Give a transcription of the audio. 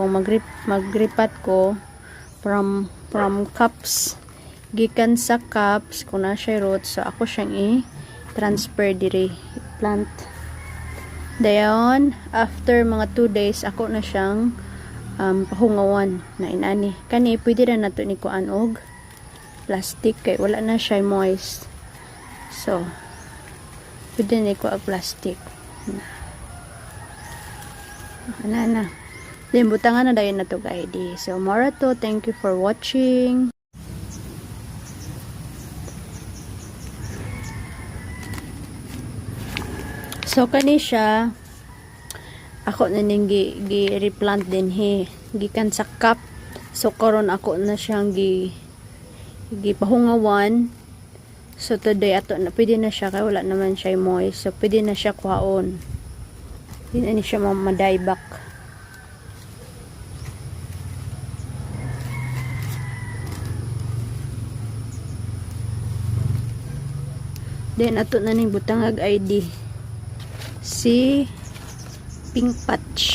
kung magripat ko from cups, gikan sa cups kung na siya root, so ako siyang i-transfer diri plant. Dayon after mga 2 days ako na siyang pahungawan na inani. Kani pwede ra nato ni kuan og plastic kay wala na siya moist. So pwede ni ko og plastic. Ana. Then butangan na dayon na to guys. So mora to, thank you for watching. So kani siya ako na ning gi-replant din gikan sa cup. So karon ako na siyang gipahungawan. So today ato na pwede na siya kay wala naman siya moist. So pwede na siya kuhaon. Hindi na siya ma-dieback. Then ato na ning butangag ID si Pink Patch.